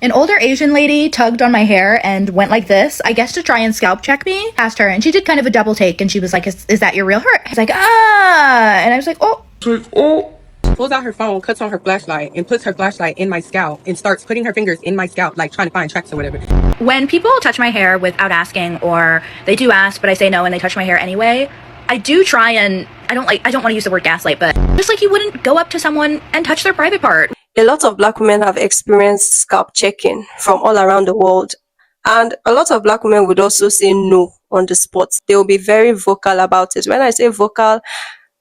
An older Asian lady tugged on my hair and went like this, I guess to try and scalp check me. Asked her, and she did kind of a double take, and she was like, is that your real hair? I was like, ah, and I was like, oh. Pulls out her phone, cuts on her flashlight, and puts her flashlight in my scalp and starts putting her fingers in my scalp, like trying to find tracks or whatever. When people touch my hair without asking, or they do ask, but I say no and they touch my hair anyway, I do try and, I don't want to use the word gaslight, but just like you wouldn't go up to someone and touch their private part. A lot of black women have experienced scalp checking from all around the world. And a lot of black women would also say no on the spot. They will be very vocal about it. When I say vocal,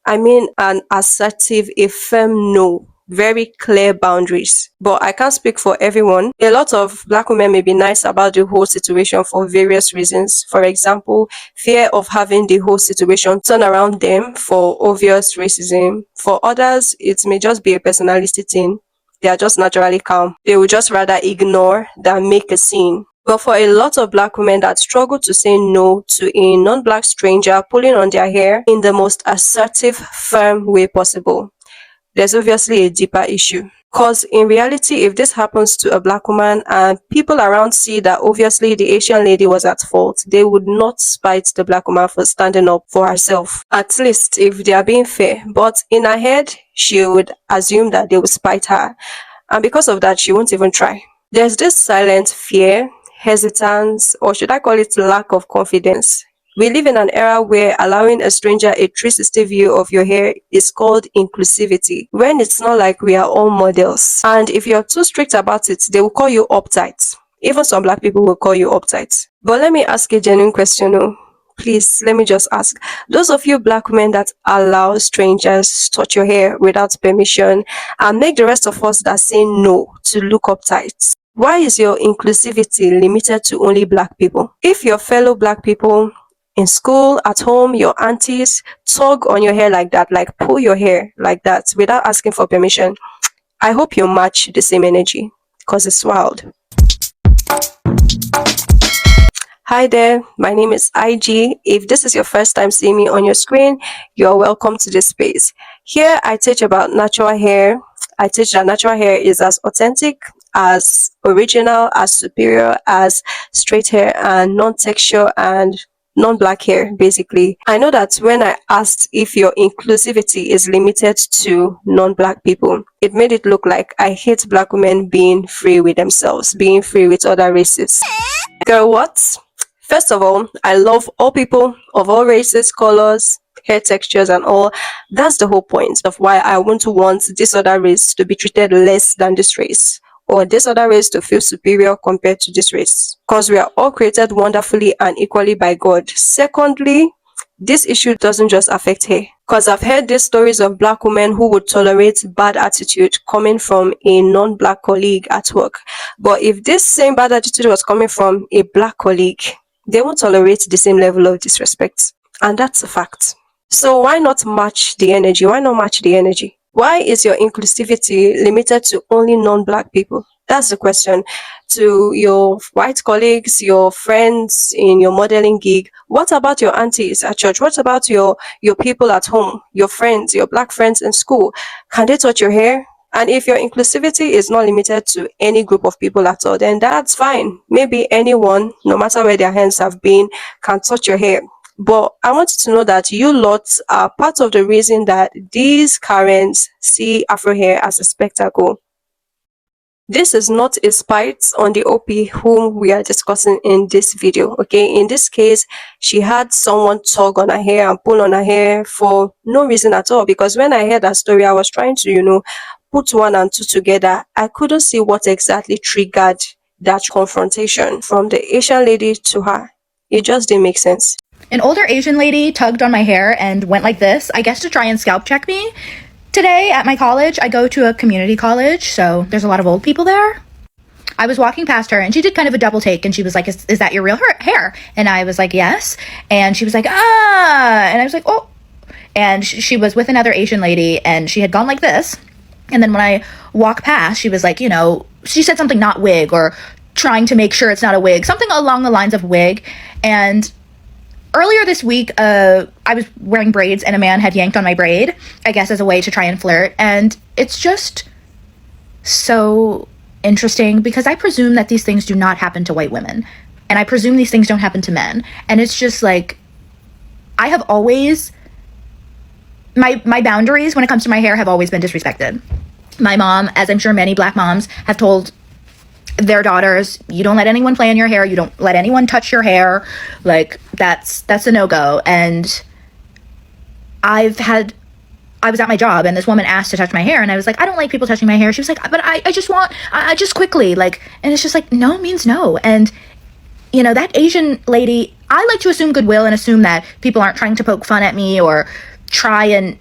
I mean an assertive, a firm no. Very clear boundaries. But I can't speak for everyone. A lot of black women may be nice about the whole situation for various reasons. For example, fear of having the whole situation turn around them for obvious racism. For others, it may just be a personality thing. They are just naturally calm. They will just rather ignore than make a scene. But for a lot of black women that struggle to say no to a non-black stranger pulling on their hair in the most assertive, firm way possible, there's obviously a deeper issue. Because in reality, if this happens to a black woman and people around see that obviously the Asian lady was at fault, they would not spite the black woman for standing up for herself. At least if they are being fair. But in her head, she would assume that they would spite her. And because of that, she won't even try. There's this silent fear, hesitance, or should I call it lack of confidence. We live in an era where allowing a stranger a 360 view of your hair is called inclusivity, when it's not like we are all models. And if you're too strict about it, they will call you uptight. Even some black people will call you uptight. But let me ask a genuine question. Oh. Please, let me just ask. Those of you black women that allow strangers touch your hair without permission and make the rest of us that say no to look uptight, why is your inclusivity limited to only black people? If your fellow black people in school, at home, your aunties tug on your hair like that, like pull your hair like that without asking for permission, I hope you match the same energy, because it's wild. Hi there, my name is IG. If this is your first time seeing me on your screen, you're welcome to this space. Here I teach about natural hair. I teach that natural hair is as authentic, as original, as superior as straight hair and non-texture and non-black hair, basically. I know that when I asked if your inclusivity is limited to non-black people, it made it look like I hate black women being free with themselves, being free with other races. Girl, what? First of all, I love all people of all races, colors, hair textures and all. That's the whole point of why I won't want this other race to be treated less than this race, or this other race to feel superior compared to this race, because we are all created wonderfully and equally by God. Secondly, this issue doesn't just affect hair, because I've heard these stories of black women who would tolerate bad attitude coming from a non-black colleague at work. But if this same bad attitude was coming from a black colleague, they won't tolerate the same level of disrespect. And that's a fact. So why not match the energy? Why not match the energy? Why is your inclusivity limited to only non-black people? That's the question. To your white colleagues, your friends in your modeling gig, what about your aunties at church? What about your people at home, your friends, your black friends in school? Can they touch your hair? And if your inclusivity is not limited to any group of people at all, then that's fine. Maybe anyone, no matter where their hands have been, can touch your hair. But I want you to know that you lots are part of the reason that these Karens see Afro hair as a spectacle. This is not a spite on the OP whom we are discussing in this video, okay? In this case, she had someone tug on her hair and pull on her hair for no reason at all. Because when I heard that story, I was trying to, put one and two together. I couldn't see what exactly triggered that confrontation from the Asian lady to her. It just didn't make sense. An older Asian lady tugged on my hair and went like this, I guess to try and scalp check me. Today at my college, I go to a community college, so there's a lot of old people there. I was walking past her and she did kind of a double take and she was like, is that your real hair? And I was like, yes. And she was like, ah. And I was like, oh. And she was with another Asian lady and she had gone like this. And then when I walk past, she was like, she said something not wig or trying to make sure it's not a wig, something along the lines of wig. And earlier this week, I was wearing braids and a man had yanked on my braid, I guess as a way to try and flirt. And it's just so interesting because I presume that these things do not happen to white women. And I presume these things don't happen to men. And it's just like, I have always, my boundaries when it comes to my hair have always been disrespected. My mom, as I'm sure many black moms have told their daughters, you don't let anyone play in your hair, you don't let anyone touch your hair. Like, that's a no-go. And I was at my job and this woman asked to touch my hair and I was like, I don't like people touching my hair. She was like, but I just quickly, like, and it's just like, no means no. And you know, that Asian lady, I like to assume goodwill and assume that people aren't trying to poke fun at me or try and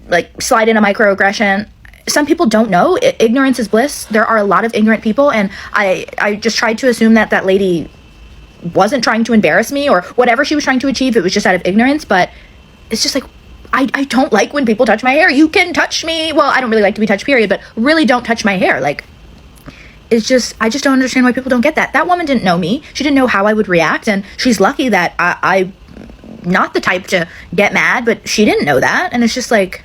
like slide in a microaggression. Some people don't know. Ignorance is bliss. There are a lot of ignorant people, and I just tried to assume that that lady wasn't trying to embarrass me or whatever she was trying to achieve. It was just out of ignorance. But it's just like, I don't like when people touch my hair. You can touch me. Well, I don't really like to be touched, period, but really don't touch my hair. Like, it's just, I just don't understand why people don't get that. That woman didn't know me. She didn't know how I would react, and she's lucky that I'm not the type to get mad, but she didn't know that. And it's just like,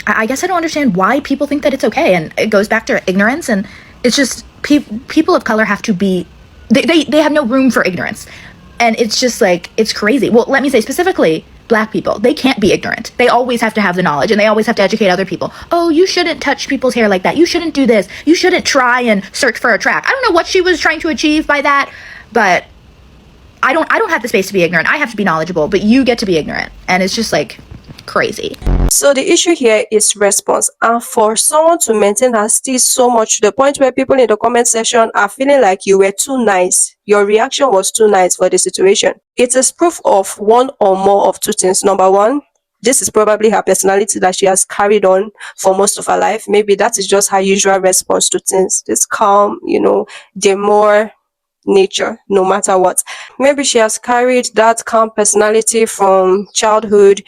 I guess I don't understand why people think that it's okay. And it goes back to ignorance, and it's just people of color have to be, they have no room for ignorance. And it's just like, it's crazy. Well, let me say specifically, black people, they can't be ignorant. They always have to have the knowledge, and they always have to educate other people. Oh, you shouldn't touch people's hair like that. You shouldn't do this. You shouldn't try and search for a track. I don't know what she was trying to achieve by that, but I don't have the space to be ignorant. I have to be knowledgeable, but you get to be ignorant. And it's just like crazy. So the issue here is response, and for someone to maintain her steez so much to the point where people in the comment section are feeling like you were too nice, your reaction was too nice for the situation, it is proof of one or more of two things. Number one, this is probably her personality that she has carried on for most of her life. Maybe that is just her usual response to things, this calm, demure nature, no matter what. Maybe she has carried that calm personality from childhood,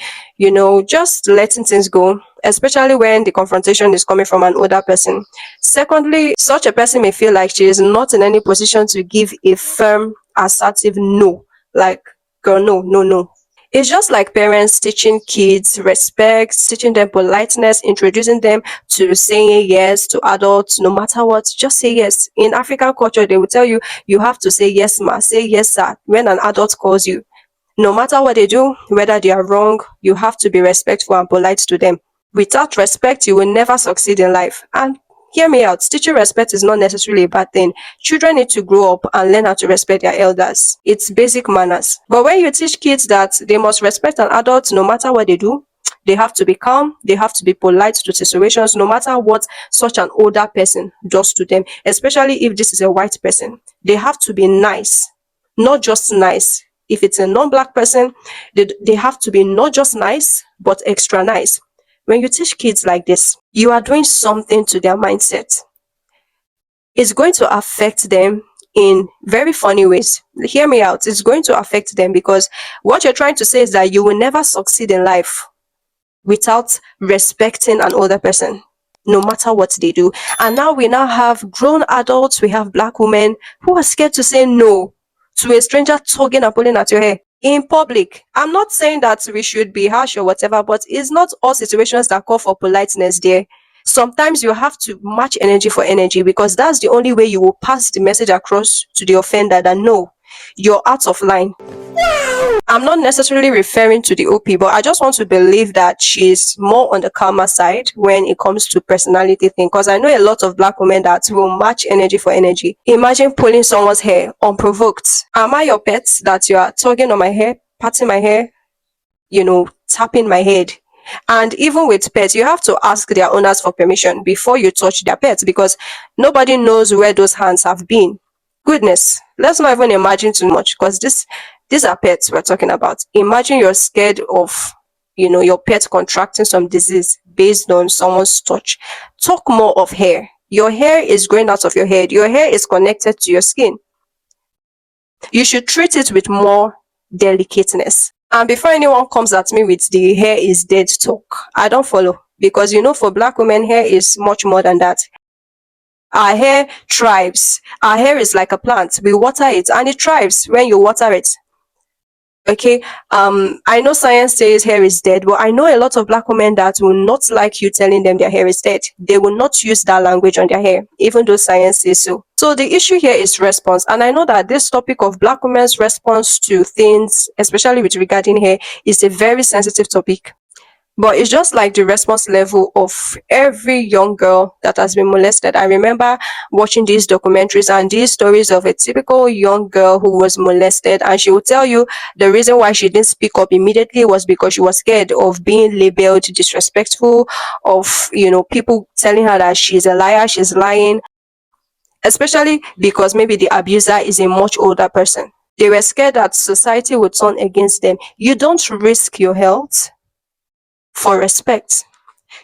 just letting things go, especially when the confrontation is coming from an older person. Secondly, such a person may feel like she is not in any position to give a firm, assertive no. Like, girl, no, no, no. It's just like parents teaching kids respect, teaching them politeness, introducing them to saying yes to adults, no matter what, just say yes. In African culture, they will tell you, you have to say yes, ma, say yes, sir, when an adult calls you. No matter what they do, whether they are wrong, you have to be respectful and polite to them. Without respect, you will never succeed in life. And hear me out, teaching respect is not necessarily a bad thing. Children need to grow up and learn how to respect their elders. It's basic manners. But when you teach kids that they must respect an adult no matter what they do, they have to be calm, they have to be polite to situations, no matter what such an older person does to them, especially if this is a white person. They have to be nice, not just nice. If it's a non-black person, they have to be not just nice, but extra nice. When you teach kids like this, you are doing something to their mindset. It's going to affect them in very funny ways. Hear me out. It's going to affect them because what you're trying to say is that you will never succeed in life without respecting an older person, no matter what they do. And now we have grown adults, we have black women who are scared to say no to a stranger tugging and pulling at your hair in public. I'm not saying that we should be harsh or whatever, but it's not all situations that call for politeness there. Sometimes you have to match energy for energy because that's the only way you will pass the message across to the offender that no, you're out of line. I'm not necessarily referring to the OP, but I just want to believe that she's more on the calmer side when it comes to personality thing. Because I know a lot of black women that will match energy for energy. Imagine pulling someone's hair unprovoked. Am I your pet that you are tugging on my hair, patting my hair, tapping my head? And even with pets, you have to ask their owners for permission before you touch their pets because nobody knows where those hands have been. Goodness, let's not even imagine too much because these are pets we're talking about. Imagine you're scared of, your pet contracting some disease based on someone's touch. Talk more of hair. Your hair is growing out of your head. Your hair is connected to your skin. You should treat it with more delicateness. And before anyone comes at me with the hair is dead talk, I don't follow. Because for black women, hair is much more than that. Our hair thrives. Our hair is like a plant. We water it and it thrives when you water it. Okay, I know science says hair is dead, but I know a lot of black women that will not like you telling them their hair is dead. They will not use that language on their hair, even though science says so. So the issue here is response, and I know that this topic of black women's response to things, especially with regarding hair, is a very sensitive topic. But it's just like the response level of every young girl that has been molested. I remember watching these documentaries and these stories of a typical young girl who was molested, and she would tell you the reason why she didn't speak up immediately was because she was scared of being labeled disrespectful, of people telling her that she's a liar, she's lying, especially because maybe the abuser is a much older person. They were scared that society would turn against them. You don't risk your health for respect.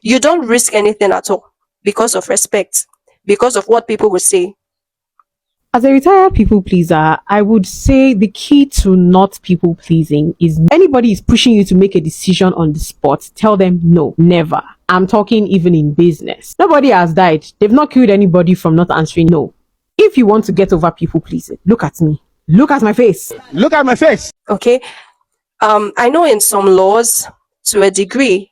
You don't risk anything at all because of respect, because of what people will say. As a retired people pleaser, I would say the key to not people pleasing is anybody is pushing you to make a decision on the spot, tell them no, never. I'm talking even in business. Nobody has died. They've not killed anybody from not answering no. If you want to get over people pleasing, look at me. Look at my face. Look at my face. Okay. I know in some laws, to a degree,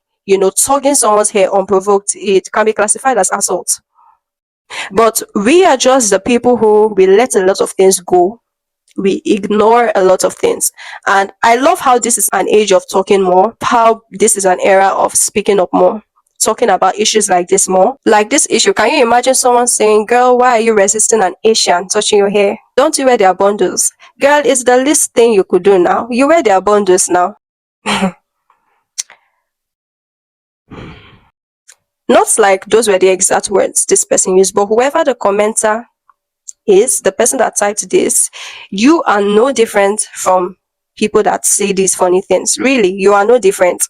tugging someone's hair unprovoked, it can be classified as assault. But we are just the people who we let a lot of things go. We ignore a lot of things. And I love how this is an age of talking more, how this is an era of speaking up more, talking about issues like this more. Like this issue, can you imagine someone saying, girl, why are you resisting an Asian touching your hair? Don't you wear their bundles? Girl, it's the least thing you could do now. You wear their bundles now. Not like those were the exact words this person used, but whoever the commenter is, the person that typed this, you are no different from people that say these funny things. Really, you are no different.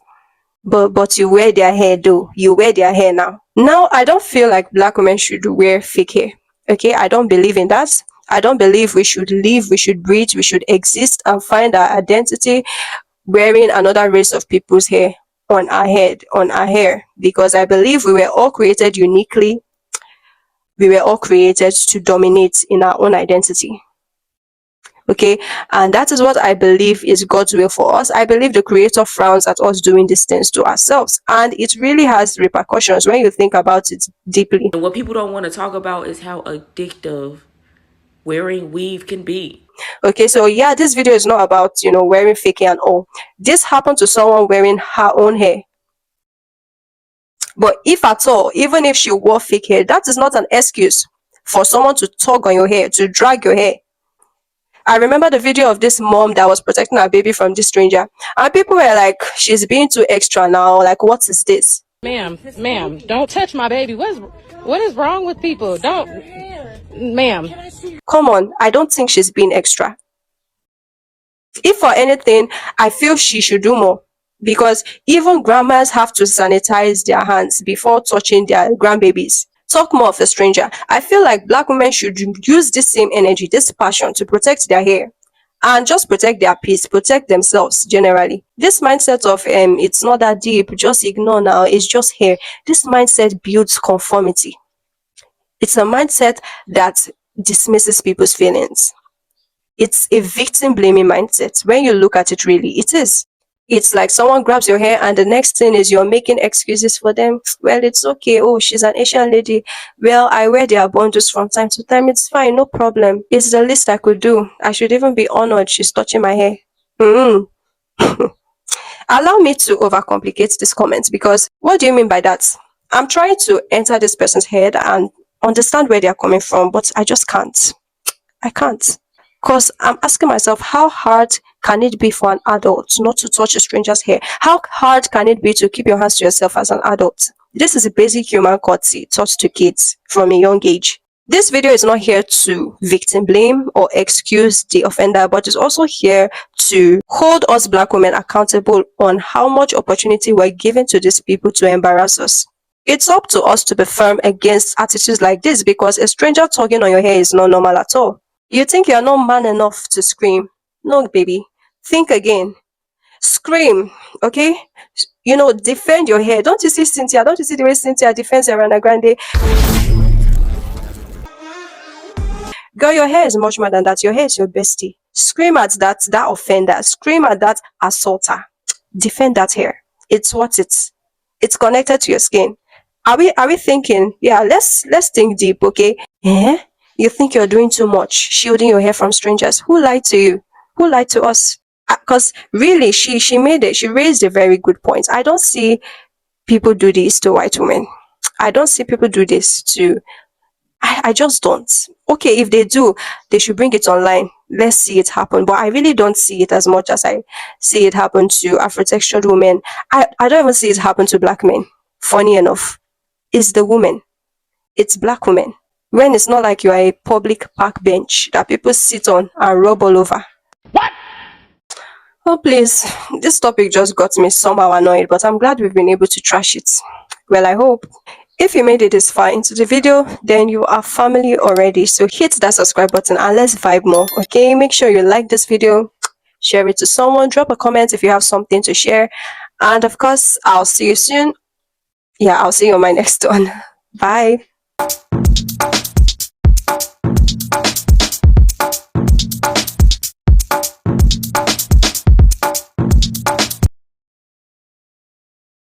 But you wear their hair though. You wear their hair now. Now, I don't feel like black women should wear fake hair. Okay, I don't believe in that. I don't believe we should live, we should breathe, we should exist and find our identity wearing another race of people's hair on our head, on our hair, because I believe we were all created uniquely. We were all created to dominate in our own identity. Okay, and that is what I believe is God's will for us. I believe the Creator frowns at us doing these things to ourselves, and it really has repercussions when you think about it deeply. And what people don't want to talk about is how addictive wearing weave can be. Okay, so yeah, this video is not about wearing fake hair and all. This happened to someone wearing her own hair. But if at all, even if she wore fake hair, that is not an excuse for someone to tug on your hair, to drag your hair. I remember the video of this mom that was protecting her baby from this stranger, and people were like, she's being too extra now, like, what is this? Ma'am, don't touch my baby. What is wrong with people? Don't, ma'am. Come on, I don't think she's being extra. If for anything, I feel she should do more, because even grandmas have to sanitize their hands before touching their grandbabies. Talk more of a stranger. I feel like black women should use this same energy, this passion to protect their hair and just protect their peace, protect themselves generally. This mindset of it's not that deep, just ignore now, it's just hair. This mindset builds conformity. It's a mindset that dismisses people's feelings. It's a victim blaming mindset. When you look at it, really, it is. It's like someone grabs your hair and the next thing is you're making excuses for them. Well, it's okay. Oh, she's an Asian lady. Well, I wear their bundles from time to time. It's fine. No problem. It's the least I could do. I should even be honored she's touching my hair. Allow me to overcomplicate this comment, because what do you mean by that? I'm trying to enter this person's head and understand where they're coming from, but I just can't. I can't. Because I'm asking myself, how hard can it be for an adult not to touch a stranger's hair? How hard can it be to keep your hands to yourself as an adult? This is a basic human courtesy taught to kids from a young age. This video is not here to victim blame or excuse the offender, but it's also here to hold us black women accountable on how much opportunity we're given to these people to embarrass us. It's up to us to be firm against attitudes like this, because a stranger tugging on your hair is not normal at all. You think you're not man enough to scream? No, baby. Think again. Scream, okay? Defend your hair. Don't you see Cynthia? Don't you see the way Cynthia defends Ariana Grande? Girl, your hair is much more than that. Your hair is your bestie. Scream at that offender, scream at that assaulter. Defend that hair. It's what it's connected to your skin. Are we thinking, yeah, let's think deep, okay? You think you're doing too much, shielding your hair from strangers. Who lied to you? Who lied to us? Because really, she raised a very good point. I don't see people do this to white women. I don't see people do this to I just don't. Okay, if they do, they should bring it online. Let's see it happen. But I really don't see it as much as I see it happen to Afro-textured women. I don't even see it happen to black men. Funny enough, it's the women. It's black women. When it's not like you are a public park bench that people sit on and rub all over. Oh, please. This topic just got me somehow annoyed, but I'm glad we've been able to trash it. Well, I hope. If you made it this far into the video, then you are family already. So hit that subscribe button and let's vibe more, okay? Make sure you like this video, share it to someone, drop a comment if you have something to share. And of course, I'll see you soon. Yeah, I'll see you on my next one. Bye.